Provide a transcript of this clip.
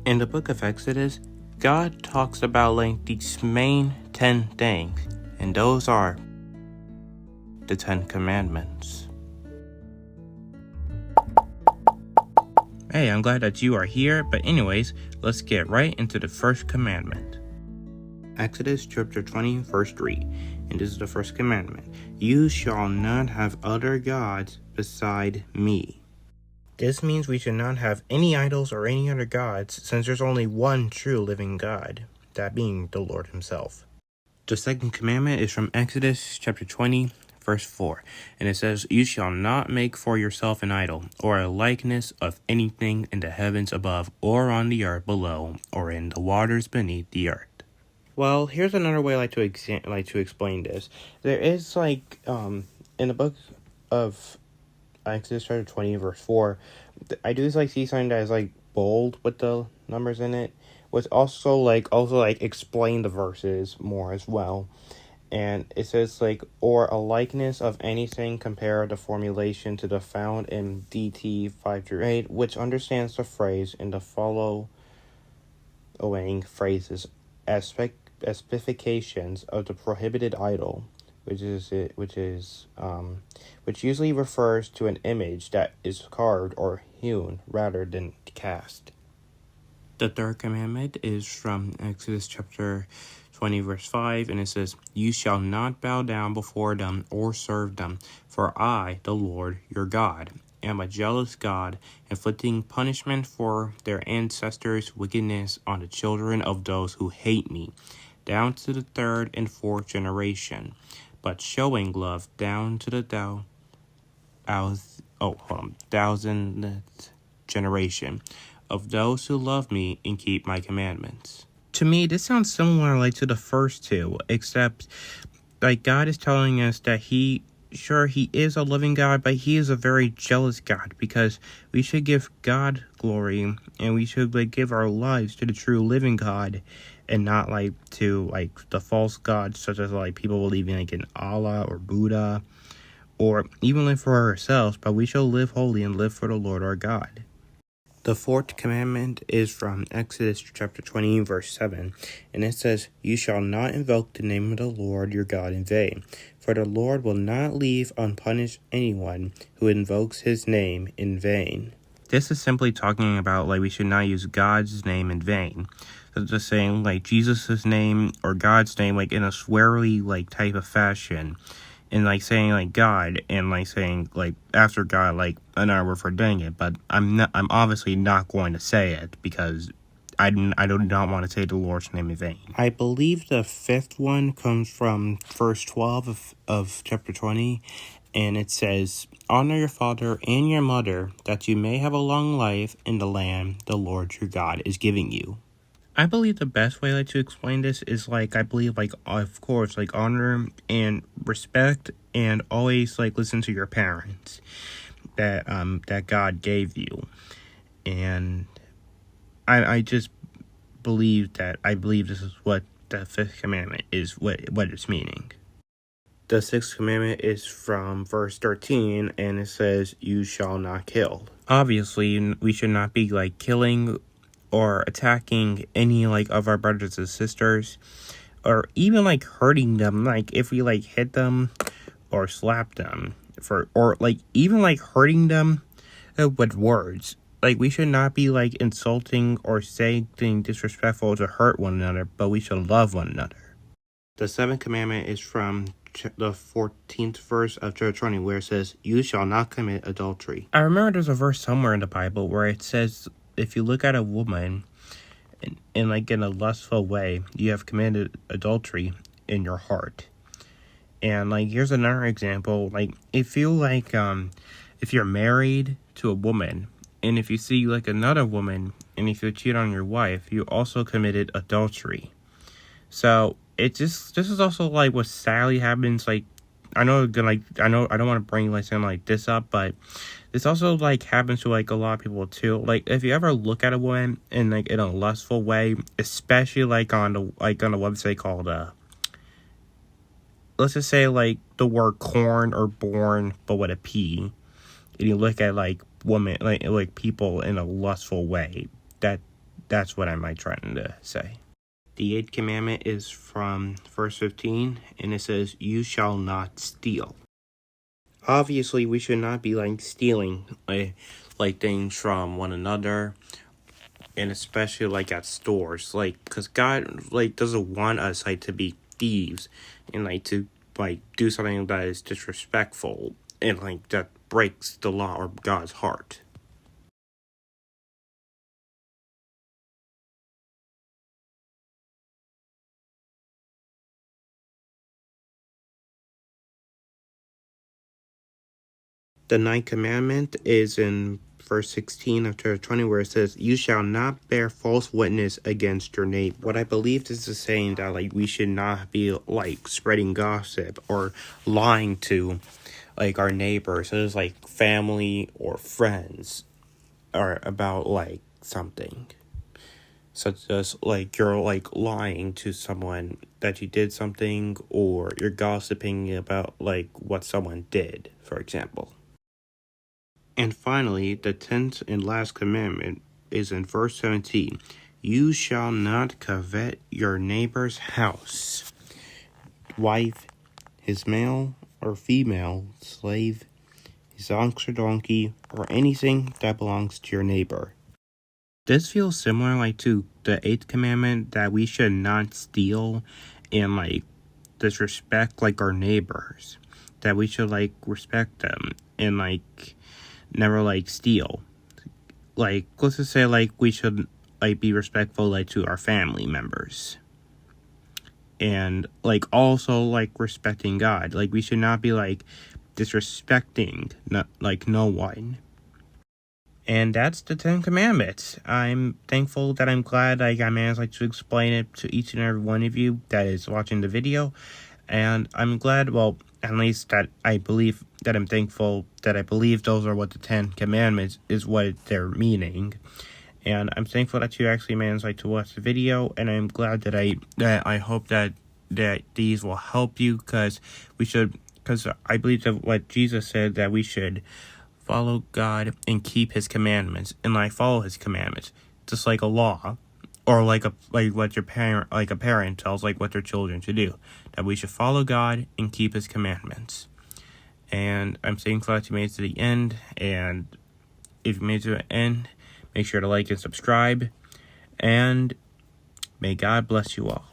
In the book of Exodus, God talks about like these main 10 things, and those are the 10 commandments. Hey, I'm glad that you are here, but anyways, let's get right into the first commandment. Exodus chapter 20 verse 3, and this is the first commandment. You shall not have other gods beside me. This means we should not have any idols or any other gods, since there's only one true living God, that being the Lord himself. The second commandment is from Exodus chapter 20, verse 4, and it says, You shall not make for yourself an idol, or a likeness of anything in the heavens above, or on the earth below, or in the waters beneath the earth. Well, here's another way I like to explain this. There is in the book of Exodus chapter 20 verse 4, I do see something that is bold with the numbers in it, which also explain the verses more as well. And it says or a likeness of anything, compare the formulation to the found in DT 5-8, which understands the phrase in the following phrases as specifications of the prohibited idol, which usually refers to an image that is carved or hewn rather than cast. The third commandment is from Exodus chapter 20 verse 5, and it says, You shall not bow down before them or serve them, for I, the Lord your God, am a jealous God, inflicting punishment for their ancestors' wickedness on the children of those who hate me, down to the third and fourth generation, but showing love down to the thousandth generation of those who love me and keep my commandments. To me, this sounds similar to the first two, except God is telling us that he is a loving God, but he is a very jealous God, because we should give God glory and we should give our lives to the true living God, and not to the false gods such as people believing in Allah or Buddha, or even live for ourselves, but we shall live holy and live for the Lord our God. The fourth commandment is from Exodus chapter 20 verse 7, and it says, You shall not invoke the name of the Lord your God in vain, for the Lord will not leave unpunished anyone who invokes his name in vain. This is simply talking about we should not use God's name in vain. So just saying Jesus' name or God's name in a sweary type of fashion, and saying God, and saying after God another word for dang it. But I'm obviously not going to say it, because I do not want to say the Lord's name in vain. I believe the fifth one comes from verse 12 of chapter 20, and it says, Honor your father and your mother, that you may have a long life in the land the Lord your God is giving you. I believe the best way to explain this is I believe of course honor and respect, and always listen to your parents that God gave you. And I just believe this is what the fifth commandment is, what it's meaning. The sixth commandment is from verse 13, and it says, You shall not kill. Obviously, we should not be killing or attacking any of our brothers and sisters, or even hurting them, if we hit them or slap them, or even hurting them with words. We should not be insulting or saying things disrespectful to hurt one another, but we should love one another. The seventh commandment is from the 14th verse of chapter 20, where it says, You shall not commit adultery. I remember there's a verse somewhere in the Bible where it says, if you look at a woman in a lustful way, you have committed adultery in your heart. And here's another example. If you if you're married to a woman, and if you see another woman, and if you cheat on your wife, you also committed adultery. So this is also what sadly happens. I know I don't want to bring something this up, but this also happens to a lot of people too. If you ever look at a woman in in a lustful way, especially on the website called let's just say the word corn or born but with a P, and you look at women people in a lustful way, that That's what I'm trying to say. The 8th commandment is from verse 15, and it says, "You shall not steal." Obviously, we should not be stealing like things from one another, and especially at stores, because God doesn't want us to be thieves and to do something that is disrespectful and that breaks the law or God's heart. The 9th commandment is in verse 16 of chapter 20, where it says, "You shall not bear false witness against your neighbor." What I believe this is saying that we should not be spreading gossip or lying to our neighbors, so it's family or friends, or about something. Such as you're lying to someone that you did something, or you're gossiping about what someone did, for example. And finally, the 10th and last commandment is in verse 17. "You shall not covet your neighbor's house, wife, his male or female slave, his ox or donkey, or anything that belongs to your neighbor." This feels similar to the 8th commandment, that we should not steal and disrespect our neighbors, that we should respect them and never steal. Let's just say we should be respectful to our family members, and also respecting God. We should not be disrespecting no one. And that's the 10 Commandments. I'm thankful that I'm glad I managed to explain it to each and every one of you that is watching the video. And I'm glad, well, at least that I'm thankful that I believe those are what the 10 Commandments is what they're meaning. And I'm thankful that you actually managed to watch the video, and I'm glad that I hope that these will help you, because I believe that what Jesus said, that we should follow God and keep his commandments, and follow his commandments, just like a law, or what your parent, a parent tells what their children should do, that we should follow God and keep his commandments. And I'm thankful that you made it to the end, and if you made it to the end, make sure to like and subscribe, and may God bless you all.